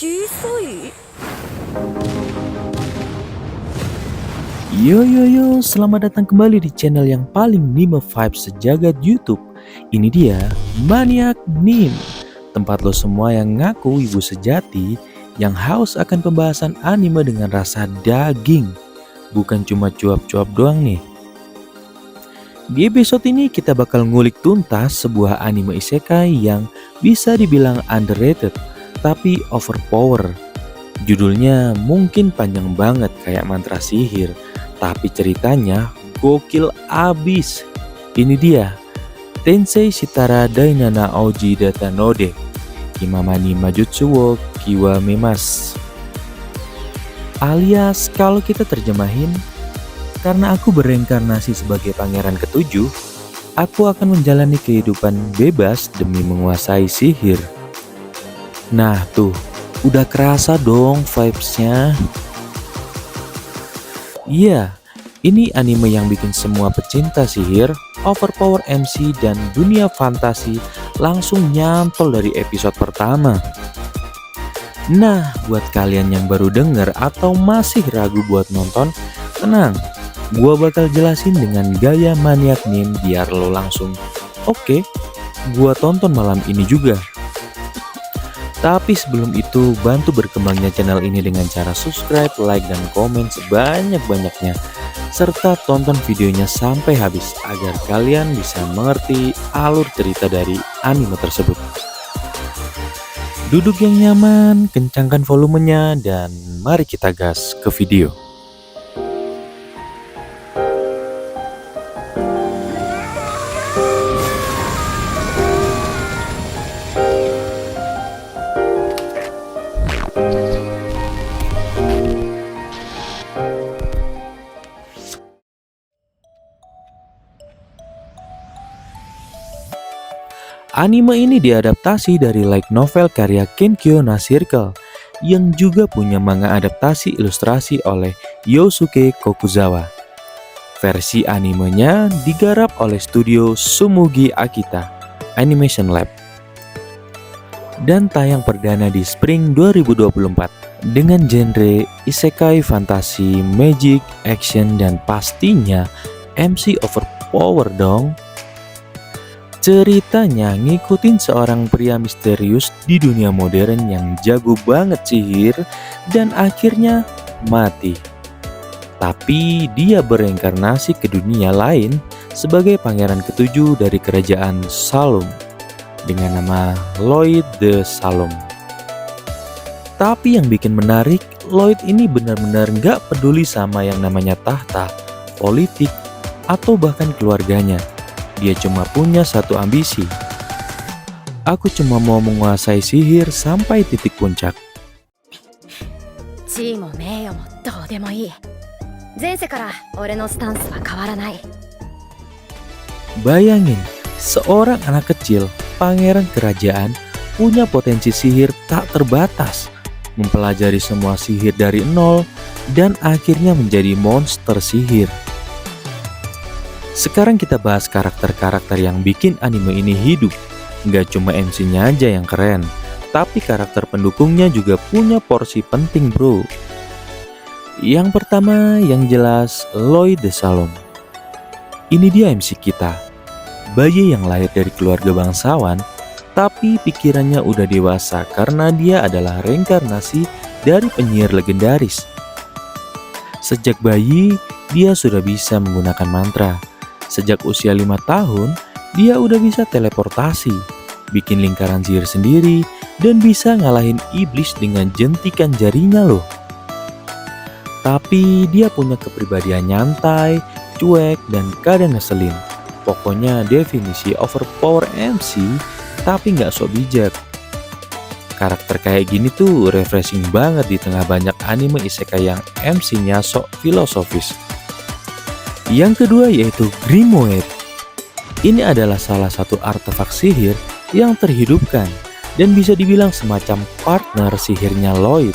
小さい。 Yo yo yo, selamat datang kembali di channel yang paling Nime Vibes sejagat YouTube. Ini dia Maniak Nim, tempat lo semua yang ngaku ibu sejati yang haus akan pembahasan anime dengan rasa daging, bukan cuma cuap-cuap doang nih. Di episode ini kita bakal ngulik tuntas sebuah anime isekai yang bisa dibilang underrated tapi overpower. Judulnya mungkin panjang banget kayak mantra sihir, tapi ceritanya gokil abis. Ini dia Tensei Shitara Dainana Ouji Data Node Imamani Majutsu wo Kiwamemas, alias kalau kita terjemahin, karena aku bereinkarnasi sebagai pangeran ketujuh, aku akan menjalani kehidupan bebas demi menguasai sihir. Nah tuh, udah kerasa dong vibes-nya. Iya, ini anime yang bikin semua pecinta sihir, overpower MC, dan dunia fantasi langsung nyantol dari episode pertama. Nah, buat kalian yang baru denger atau masih ragu buat nonton, tenang, gua bakal jelasin dengan gaya Maniak Nim biar lo langsung, oke, gua tonton malam ini juga. Tapi sebelum itu, bantu berkembangnya channel ini dengan cara subscribe, like, dan komen sebanyak-banyaknya. Serta tonton videonya sampai habis agar kalian bisa mengerti alur cerita dari anime tersebut. Duduk yang nyaman, kencangkan volumenya, dan mari kita gas ke video. Anime ini diadaptasi dari light novel karya Kenkyo na Circle yang juga punya manga adaptasi ilustrasi oleh Yosuke Kokuzawa. Versi animenya digarap oleh studio Sumugi Akita Animation Lab dan tayang perdana di Spring 2024 dengan genre isekai, fantasi, magic, action, dan pastinya MC overpower dong. Ceritanya ngikutin seorang pria misterius di dunia modern yang jago banget sihir dan akhirnya mati. Tapi dia bereinkarnasi ke dunia lain sebagai pangeran ketujuh dari kerajaan Salum dengan nama Lloyd the Salum. Tapi yang bikin menarik, Lloyd ini benar-benar gak peduli sama yang namanya tahta, politik, atau bahkan keluarganya. Dia cuma punya satu ambisi. Aku cuma mau menguasai sihir sampai titik puncak. Bayangin, seorang anak kecil, pangeran kerajaan, punya potensi sihir tak terbatas, mempelajari semua sihir dari nol, dan akhirnya menjadi monster sihir. Sekarang kita bahas karakter-karakter yang bikin anime ini hidup. Gak cuma MC-nya aja yang keren, tapi karakter pendukungnya juga punya porsi penting bro. Yang pertama yang jelas Lloyd the Salum. Ini dia MC kita. Bayi yang lahir dari keluarga bangsawan, tapi pikirannya udah dewasa karena dia adalah reinkarnasi dari penyihir legendaris. Sejak bayi, dia sudah bisa menggunakan mantra. Sejak usia 5 tahun, dia udah bisa teleportasi, bikin lingkaran sihir sendiri, dan bisa ngalahin iblis dengan jentikan jarinya loh. Tapi dia punya kepribadian nyantai, cuek, dan kadang ngeselin. Pokoknya definisi overpower MC, tapi nggak sok bijak. Karakter kayak gini tuh refreshing banget di tengah banyak anime isekai yang MC-nya sok filosofis. Yang kedua yaitu Grimoire. Ini adalah salah satu artefak sihir yang terhidupkan dan bisa dibilang semacam partner sihirnya Lloyd.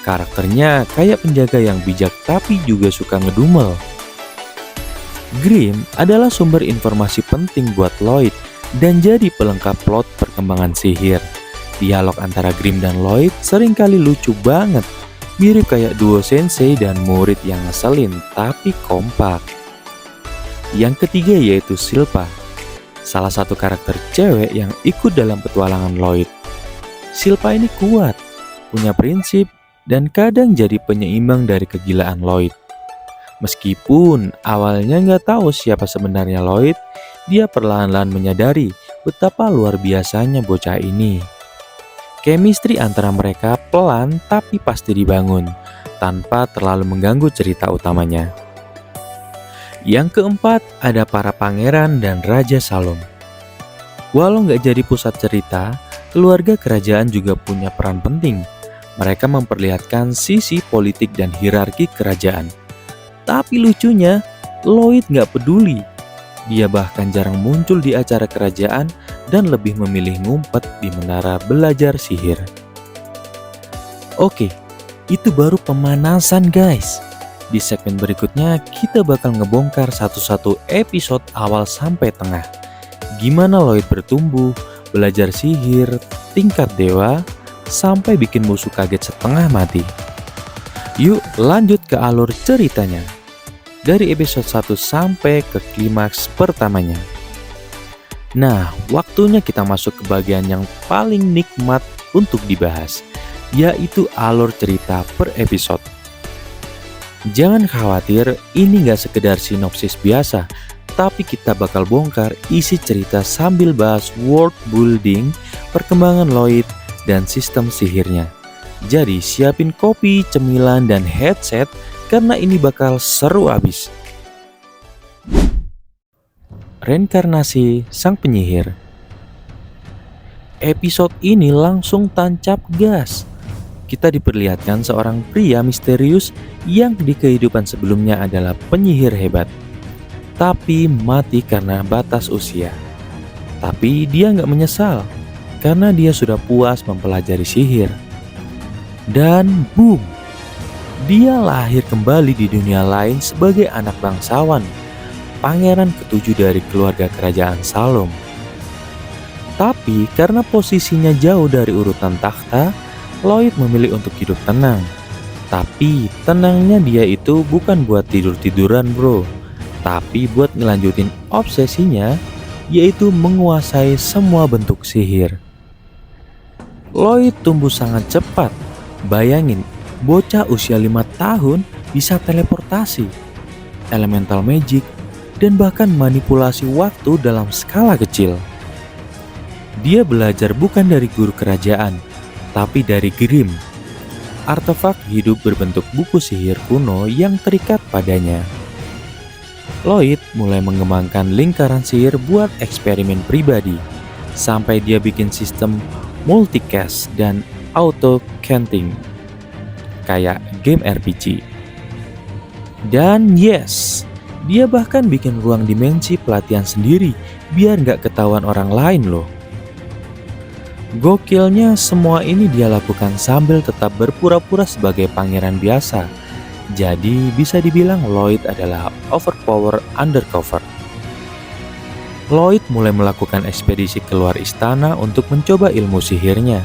Karakternya kayak penjaga yang bijak tapi juga suka ngedumel. Grim adalah sumber informasi penting buat Lloyd dan jadi pelengkap plot perkembangan sihir. dialog antara Grimm dan Lloyd seringkali lucu banget. Mirip kayak duo sensei dan murid yang ngeselin tapi kompak. Yang ketiga yaitu Silpa, salah satu karakter cewek yang ikut dalam petualangan Lloyd. Silpa ini kuat, punya prinsip, dan kadang jadi penyeimbang dari kegilaan Lloyd. Meskipun awalnya nggak tahu siapa sebenarnya Lloyd, dia perlahan-lahan menyadari betapa luar biasanya bocah ini. Chemistry antara mereka pelan tapi pasti dibangun, tanpa terlalu mengganggu cerita utamanya. Yang keempat ada para pangeran dan Raja Salom. Walau nggak jadi pusat cerita, keluarga kerajaan juga punya peran penting. Mereka memperlihatkan sisi politik dan hierarki kerajaan. Tapi lucunya, Lloyd nggak peduli. Dia bahkan jarang muncul di acara kerajaan dan lebih memilih ngumpet di menara belajar sihir. Oke, itu baru pemanasan guys. Di segmen berikutnya kita bakal ngebongkar satu-satu episode awal sampai tengah. Gimana Lloyd bertumbuh, belajar sihir, tingkat dewa, sampai bikin musuh kaget setengah mati. Yuk lanjut ke alur ceritanya. Dari episode 1 sampai ke klimaks pertamanya. Nah, waktunya kita masuk ke bagian yang paling nikmat untuk dibahas, yaitu alur cerita per episode. Jangan khawatir, ini gak sekedar sinopsis biasa, tapi kita bakal bongkar isi cerita sambil bahas world building, perkembangan Lloyd, dan sistem sihirnya. Jadi siapin kopi, cemilan, dan headset, karena ini bakal seru abis. Reinkarnasi Sang Penyihir. Episode ini langsung tancap gas. Kita diperlihatkan seorang pria misterius yang di kehidupan sebelumnya adalah penyihir hebat, tapi mati karena batas usia. Tapi dia nggak menyesal, karena dia sudah puas mempelajari sihir. Dan boom! Dia lahir kembali di dunia lain sebagai anak bangsawan, pangeran ketujuh dari keluarga kerajaan Salom. Tapi karena posisinya jauh dari urutan takhta, Lloyd memilih untuk hidup tenang. Tapi tenangnya dia itu bukan buat tidur-tiduran bro, tapi buat ngelanjutin obsesinya, yaitu menguasai semua bentuk sihir. Lloyd tumbuh sangat cepat. Bayangin, bocah usia 5 tahun bisa teleportasi, elemental magic, dan bahkan manipulasi waktu dalam skala kecil. Dia belajar bukan dari guru kerajaan, tapi dari Grimm, artefak hidup berbentuk buku sihir kuno yang terikat padanya. Lloyd mulai mengembangkan lingkaran sihir buat eksperimen pribadi, sampai dia bikin sistem multicast dan auto-canting kayak game RPG. Dan yes, dia bahkan bikin ruang dimensi pelatihan sendiri biar nggak ketahuan orang lain loh. Gokilnya semua ini dia lakukan sambil tetap berpura-pura sebagai pangeran biasa. Jadi bisa dibilang Lloyd adalah overpower undercover. Lloyd mulai melakukan ekspedisi keluar istana untuk mencoba ilmu sihirnya.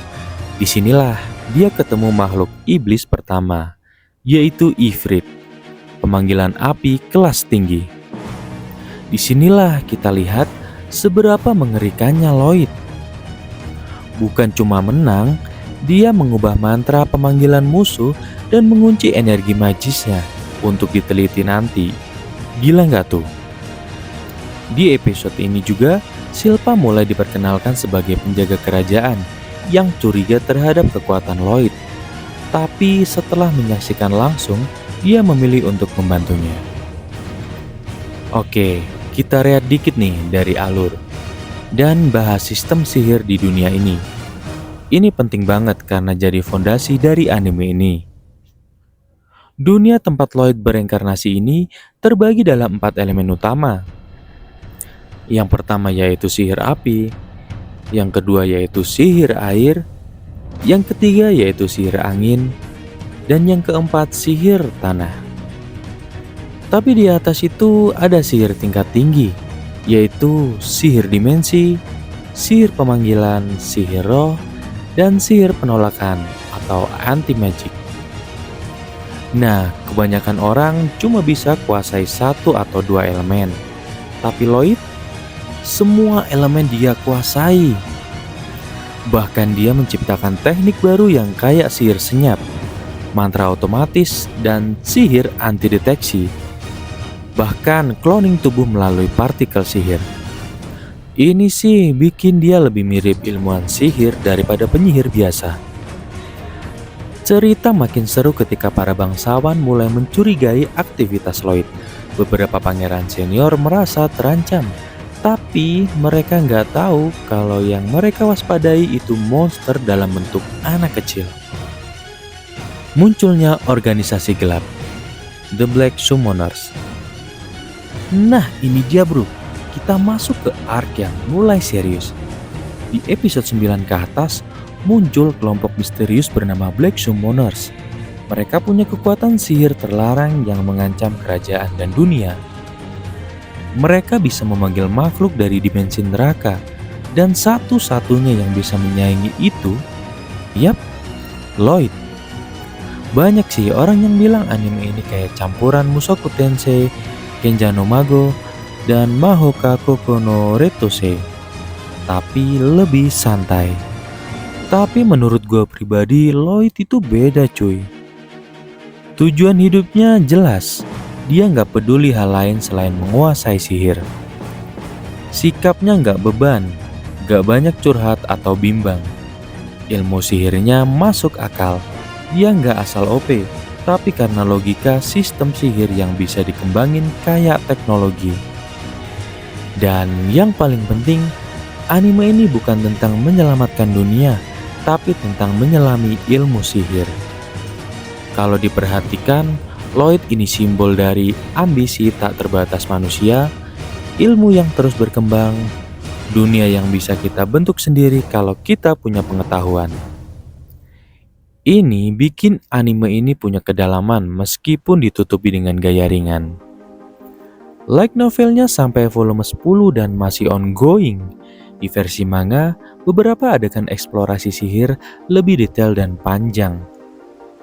Disinilah dia ketemu makhluk iblis pertama, yaitu Ifrit, pemanggilan api kelas tinggi. Disinilah kita lihat seberapa mengerikannya Lloyd. Bukan cuma menang, dia mengubah mantra pemanggilan musuh dan mengunci energi magisnya untuk diteliti nanti. Gila nggak tuh? Di episode ini juga, Silpa mulai diperkenalkan sebagai penjaga kerajaan yang curiga terhadap kekuatan Lloyd. Tapi setelah menyaksikan langsung, dia memilih untuk membantunya. Oke, kita lihat dikit nih dari alur dan bahas sistem sihir di dunia ini. Ini penting banget karena jadi fondasi dari anime ini. Dunia tempat Lloyd bereinkarnasi ini terbagi dalam 4 elemen utama. Yang pertama yaitu sihir api, yang kedua yaitu sihir air, yang ketiga yaitu sihir angin, dan yang keempat sihir tanah. Tapi di atas itu ada sihir tingkat tinggi, yaitu sihir dimensi, sihir pemanggilan, sihir roh, dan sihir penolakan atau anti-magic. Nah, kebanyakan orang cuma bisa kuasai satu atau dua elemen. Tapi Lloyd, semua elemen dia kuasai. Bahkan dia menciptakan teknik baru yang kayak sihir senyap, mantra otomatis, dan sihir anti-deteksi. Bahkan cloning tubuh melalui partikel sihir. Ini sih bikin dia lebih mirip ilmuwan sihir daripada penyihir biasa. Cerita makin seru ketika para bangsawan mulai mencurigai aktivitas Lloyd. Beberapa pangeran senior merasa terancam, tapi mereka nggak tahu kalau yang mereka waspadai itu monster dalam bentuk anak kecil. Munculnya organisasi gelap, The Black Summoners. Nah ini dia bro, kita masuk ke arc yang mulai serius. Di episode 9 ke atas, muncul kelompok misterius bernama Black Summoners. Mereka punya kekuatan sihir terlarang yang mengancam kerajaan dan dunia. Mereka bisa memanggil makhluk dari dimensi neraka, dan satu-satunya yang bisa menyaingi itu, Lloyd. Banyak sih orang yang bilang anime ini kayak campuran Mushoku Tensei, Kenja no Mago, dan Mahoka Koko no Retose, tapi lebih santai. Tapi menurut gue pribadi, Lloyd itu beda cuy. Tujuan hidupnya jelas, dia nggak peduli hal lain selain menguasai sihir. Sikapnya nggak beban, nggak banyak curhat atau bimbang. Ilmu sihirnya masuk akal, dia nggak asal OP, tapi karena logika sistem sihir yang bisa dikembangin kayak teknologi. Dan yang paling penting, anime ini bukan tentang menyelamatkan dunia, tapi tentang menyelami ilmu sihir. Kalau diperhatikan, Lloyd ini simbol dari ambisi tak terbatas manusia, ilmu yang terus berkembang, dunia yang bisa kita bentuk sendiri kalau kita punya pengetahuan. Ini bikin anime ini punya kedalaman meskipun ditutupi dengan gaya ringan. Light novelnya sampai volume 10 dan masih ongoing. Di versi manga, beberapa adegan eksplorasi sihir lebih detail dan panjang.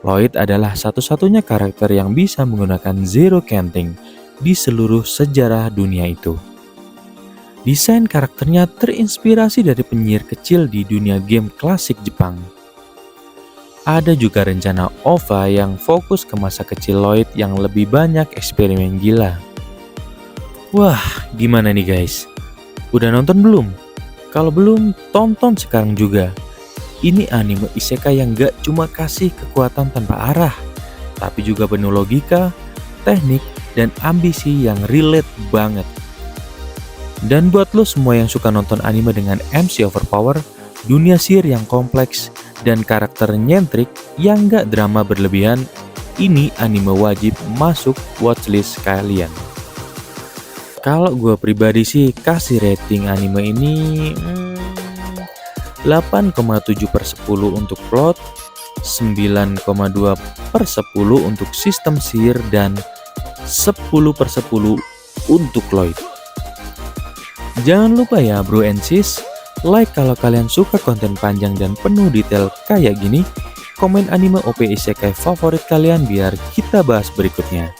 Lloyd adalah satu-satunya karakter yang bisa menggunakan Zero Canting di seluruh sejarah dunia itu. Desain karakternya terinspirasi dari penyihir kecil di dunia game klasik Jepang. Ada juga rencana OVA yang fokus ke masa kecil Lloyd yang lebih banyak eksperimen gila. Wah, gimana nih guys? Udah nonton belum? Kalau belum, tonton sekarang juga. Ini anime isekai yang gak cuma kasih kekuatan tanpa arah, tapi juga penuh logika, teknik, dan ambisi yang relate banget. Dan buat lo semua yang suka nonton anime dengan MC overpower, dunia sihir yang kompleks, dan karakter nyentrik yang gak drama berlebihan, ini anime wajib masuk watchlist kalian. Kalau gue pribadi sih kasih rating anime ini 8,7/10 untuk plot, 9,2/10 untuk sistem sihir, dan 10/10 untuk Lloyd. Jangan lupa ya bro and sis, like kalau kalian suka konten panjang dan penuh detail kayak gini, komen anime OP isekai favorit kalian biar kita bahas berikutnya.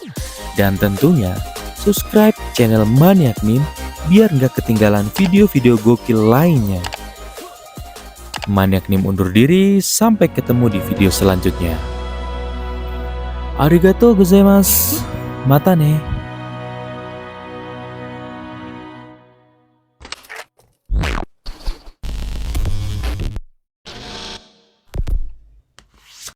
Dan tentunya subscribe channel Maniac Meme biar nggak ketinggalan video-video gokil lainnya. Maniac Meme undur diri, sampai ketemu di video selanjutnya. Arigatou gozaimasu. Mata ne.